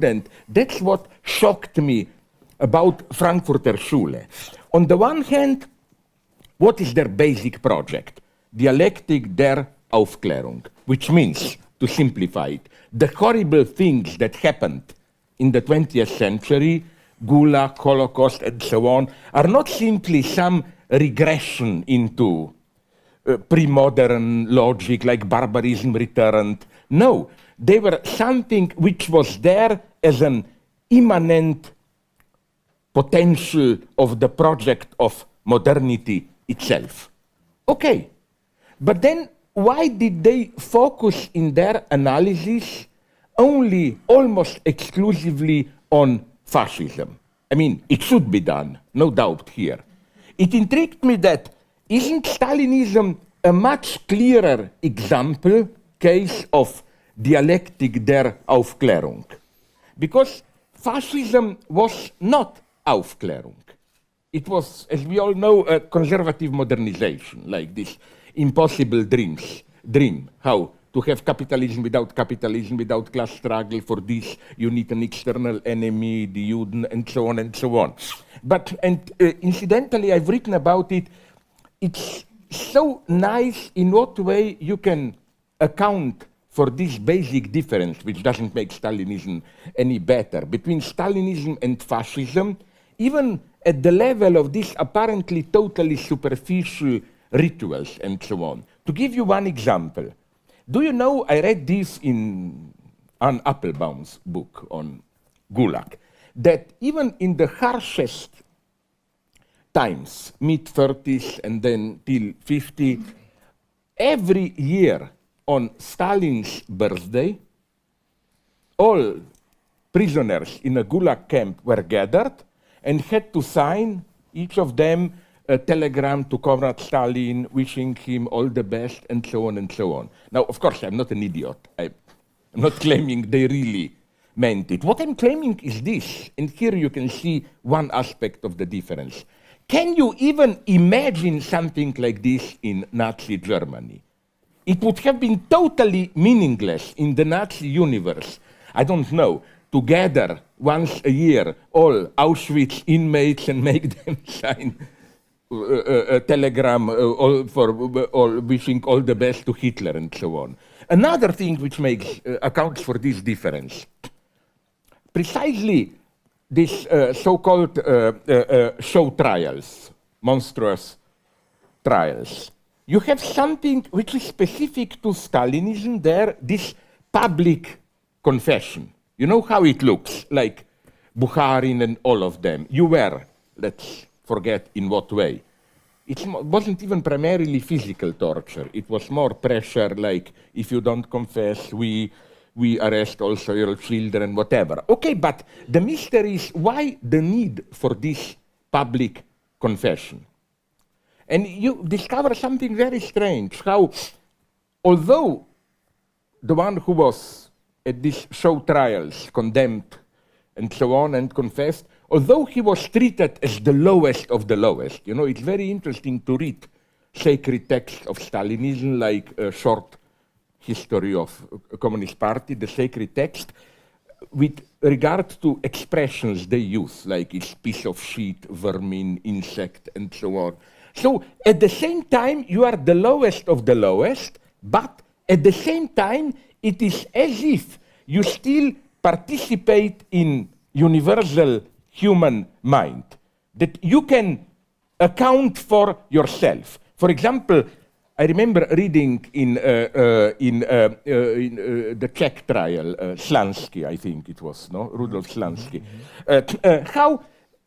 student, that's what shocked me about Frankfurter Schule. On the one hand, what is their basic project? Dialectic der Aufklärung, which means, to simplify it, the horrible things that happened in the 20th century, Gulag, Holocaust, and so on, are not simply some regression into pre-modern logic like barbarism returned. No, they were something which was there as an immanent potential of the project of modernity itself. Okay, but then why did they focus in their analysis only almost exclusively on fascism? I mean, it should be done, no doubt here. It intrigued me that isn't Stalinism a much clearer example, case of dialectic der Aufklärung? Because fascism was not Aufklärung. It was, as we all know, a conservative modernization, like this impossible dream, how to have capitalism, without class struggle. For this, you need an external enemy, the Juden, and so on and so on. But, incidentally, I've written about it. It's so nice in what way you can account for this basic difference, which doesn't make Stalinism any better, between Stalinism and fascism, even at the level of these apparently totally superficial rituals and so on. To give you one example, do you know, I read this in Anne Applebaum's book on Gulag, that even in the harshest times, mid-30s and then till 50, every year on Stalin's birthday, all prisoners in a Gulag camp were gathered and had to sign, each of them, a telegram to Comrade Stalin, wishing him all the best, and so on and so on. Now, of course, I'm not an idiot. I'm not claiming they really meant it. What I'm claiming is this, and here you can see one aspect of the difference. Can you even imagine something like this in Nazi Germany? It would have been totally meaningless in the Nazi universe, I don't know, to gather once a year all Auschwitz inmates and make them sign a telegram all wishing all the best to Hitler and so on. Another thing which accounts for this difference, precisely this so-called show trials, monstrous trials. You have something which is specific to Stalinism there, this public confession. You know how it looks, like Bukharin and all of them. You were, let's forget in what way. It wasn't even primarily physical torture. It was more pressure, like if you don't confess, we arrest also your children, whatever. Okay, but the mystery is why the need for this public confession? And you discover something very strange, how although the one who was at these show trials condemned and so on and confessed, although he was treated as the lowest of the lowest, you know, it's very interesting to read sacred texts of Stalinism, like a short history of a Communist Party, the sacred text, with regard to expressions they use, like it's piece of shit, vermin, insect, and so on. So at the same time, you are the lowest of the lowest, but at the same time, it is as if you still participate in universal human mind, that you can account for yourself. For example, I remember reading in the Czech trial, Slansky, I think it was, no? Rudolf Slansky, how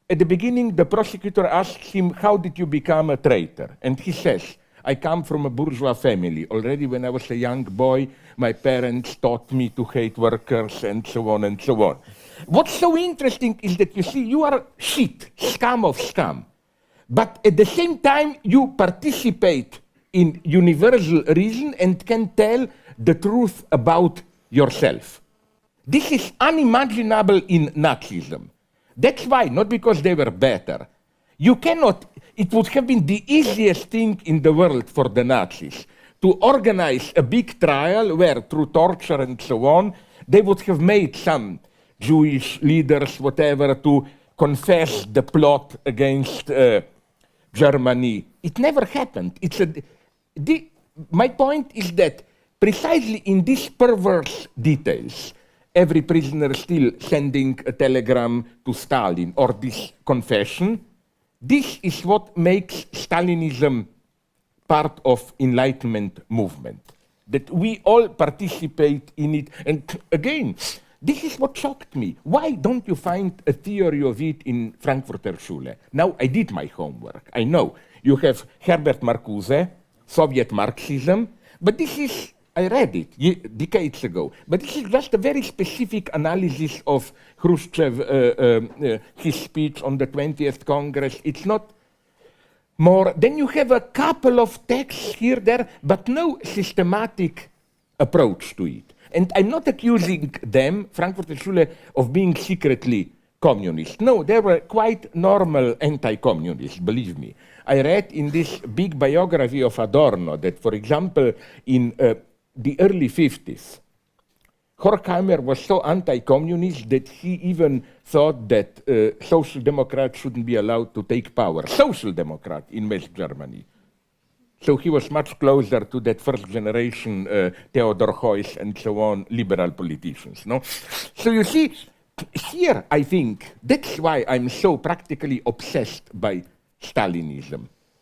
at the beginning the prosecutor asked him, how did you become a traitor? And he says, I come from a bourgeois family. Already when I was a young boy, my parents taught me to hate workers and so on and so on. What's so interesting is that you see, you are shit, scum of scum. But at the same time, you participate in universal reason and can tell the truth about yourself. This is unimaginable in Nazism. That's why, not because they were better. You cannot, it would have been the easiest thing in the world for the Nazis to organize a big trial where, through torture and so on, they would have made some Jewish leaders, whatever, to confess the plot against Germany. It never happened. My point is that precisely in these perverse details, every prisoner still sending a telegram to Stalin or this confession, this is what makes Stalinism part of Enlightenment movement, that we all participate in it. And again, this is what shocked me. Why don't you find a theory of it in Frankfurter Schule? Now, I did my homework. I know. You have Herbert Marcuse, Soviet Marxism, but this is, I read it decades ago, but this is just a very specific analysis of Khrushchev, his speech on the 20th Congress. It's not more. Then you have a couple of texts here, there, but no systematic approach to it. And I'm not accusing them, Frankfurter Schule, of being secretly communist. No, they were quite normal anti-communists, believe me. I read in this big biography of Adorno that, for example, in the early 50s, Horkheimer was so anti-communist that he even thought that social democrats shouldn't be allowed to take power. Social democrat in West Germany. So he was much closer to that first generation Theodor Heuss and so on, liberal politicians. No? So you see, here I think, that's why I'm so practically obsessed by Stalinism.